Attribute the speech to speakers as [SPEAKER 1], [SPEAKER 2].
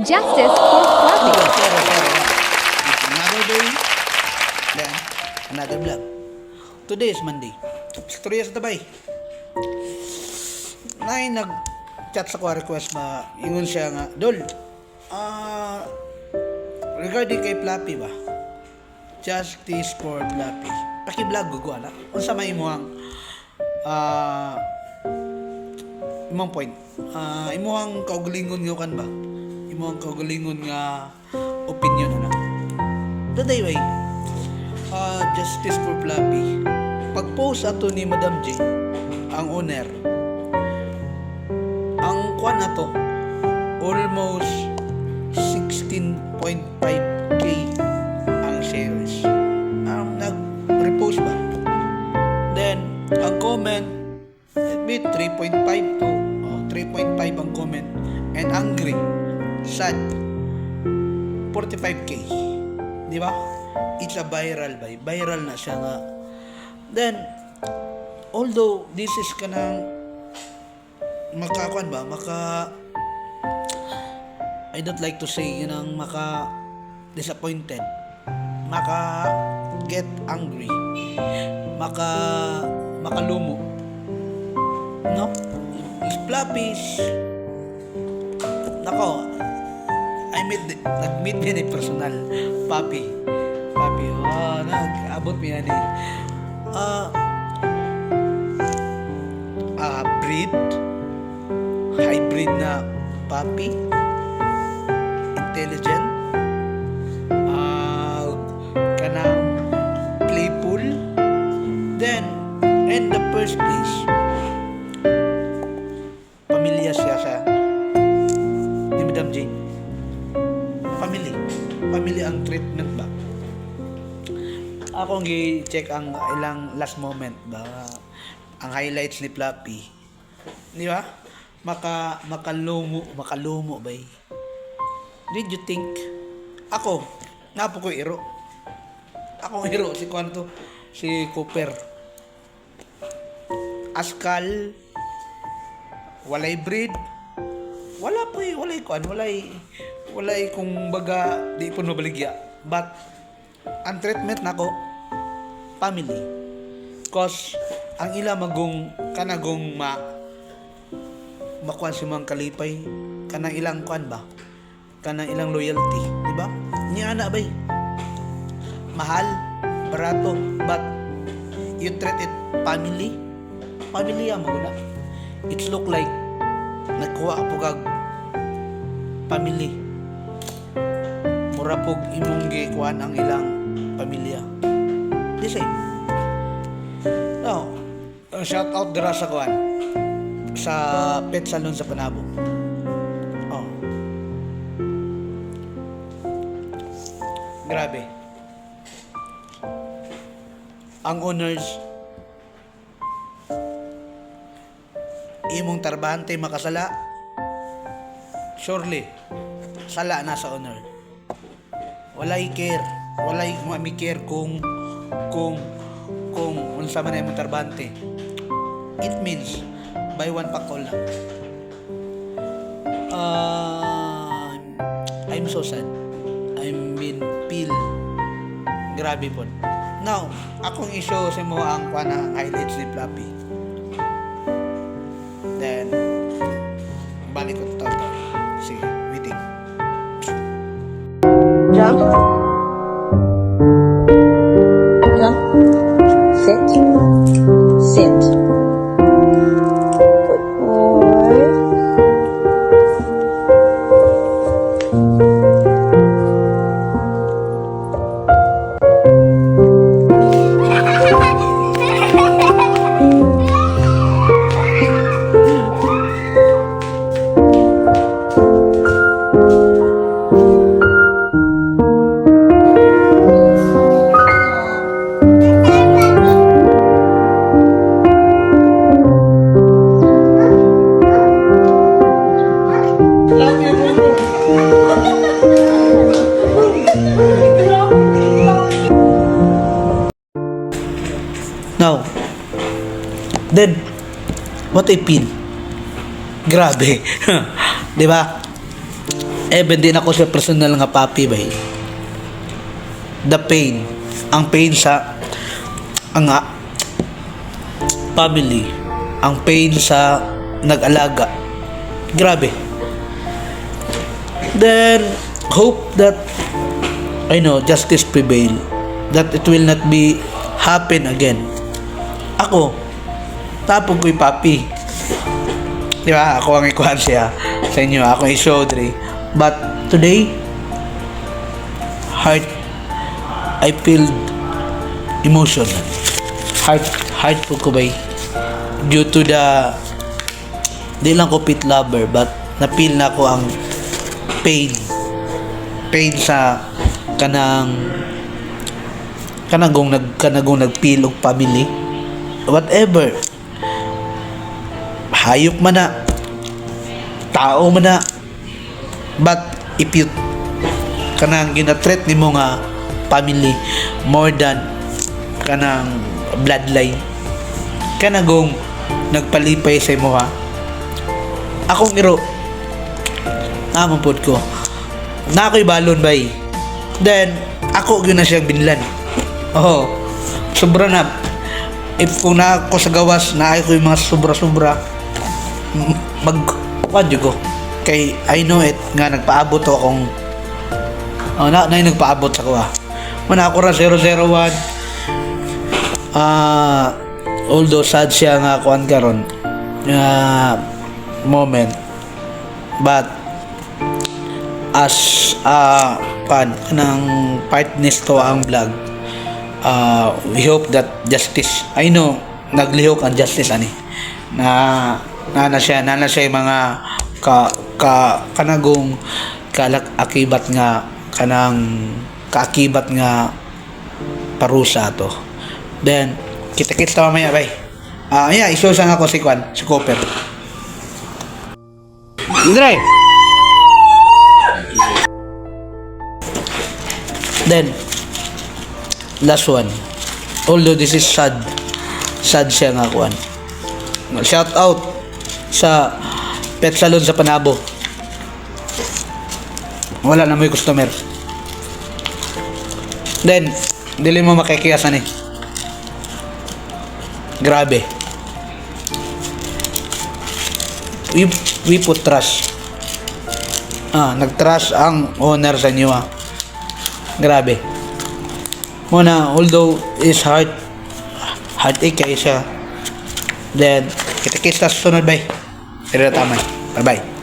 [SPEAKER 1] Justice for Fluffy.
[SPEAKER 2] It's another day, then another vlog. Today is Monday. Storya sa tabay. Nay nag-chat sa ko request ba, ingon siya nga, Dol, regarding kay Fluffy ba, Justice for Fluffy, paki-vlog ko ana. Unsa may imong imong point, imong kaugalingon nga kan ba, imong kaugalingon nga opinion ana. Today way, Justice for Fluffy, pag-post ato ni Madam J, ang owner, ang kwan na to, almost 16.5k ang shares. Nag-repost ba? Then, ang comment, admit 3.5 to 3.5 ang comment. And angry, sad, 45k. Di ba? It's a viral ba? Viral na siya nga. Then, although this is kanang makakuan ba? I don't like to say yun ang disappointed, get angry, makalumo, no? Fluffy, nako, nag-meet din eh personal, Papi, nag-abot mo yan eh, hybrid na Papi, intelligent, kanang playful, then in the first place, pamilya siya sa ni Madam J. Family ang treatment ba. Ako gi-check ang ilang last moment ba, ang highlights ni Fluffy, di ba? Makalumo ba? Did you think? Ako, napo ko iro. Ako hero, si Kwanto, si Cooper. Askal, walay breed, walay kung baga, di po mabaligya. But, ang treatment nako, family. Cause, ang ila kanagong makuan si mga kalipay, kanang ilang kuan ba? Kanang ilang loyalty, di ba? Ni ana bay, mahal, barato, but you treat it family mo na. It look like nagkuha po kag family, mura pog imong gikuan ang ilang pamilya. Di say no, shout out dira sa kuan sa pet salon sa Panabo. Grabe. Ang owners, imong tarbahante makasala, surely sala na sa owner. Walay care kung unsa man imong tarbahante. It means buy one pack all lang. I'm so sad. I'm been feel grabe po. Now, akong issue sa mo ang highlights ni Fluffy. Then, balik ko ito. Sige, waiting.
[SPEAKER 3] Jump. Jump. Sit. Sit. Good boy.
[SPEAKER 2] Now, then, what I feel? Grabe. Di ba? even din ako sa personal nga papi bay. The pain, ang pain sa ang family, ang pain sa nag-alaga. Grabe. Then hope that justice prevail, that it will not be happen again. Ako tapos ko'y papi, di ba? Ako ang ikuhan siya sa inyo, ako ang isodre. But today, I feel emotion. Heart po ko bay. Due to the, di lang ko pit lover, but na-feel na ko ang pain. Pain sa kanang nagpil og family. Whatever. Hayop man na, tao man na, but if you kanang ginatreat nimo nga family more than kanang bloodline, kanagong nagpalipay sa imo ha, akong iro amon pod ko na ako'y balon bay, then ako gyud na siyang binlan. Sobra na. If kung na ako sa gawas na ako yung mga sobra magkwadyo ko kay I know it nga nagpaabot to akong nagpaabot sa kuha man ako ra 001. Although sad siya nga kuan karon moment, but as ng partners to ang vlog, we hope that justice, I know naglihok ang justice ani na siya yung mga kanagong akibat nga kaakibat nga parusa to. Then kita-kits ta mamaya bay. Isusan ako si Cooper. Andre. Then last one, although this is sad siya nga kuan. Shout out sa pet salon sa Panabo. Wala na may customer. Then dili mo makikiyasan grabe. We put trust. Nag-trust ang owner sa inyo Grabe. Muna, although is heartache kayo siya. Then kita-kits sa sunod bay. Pero tama. Bye bye.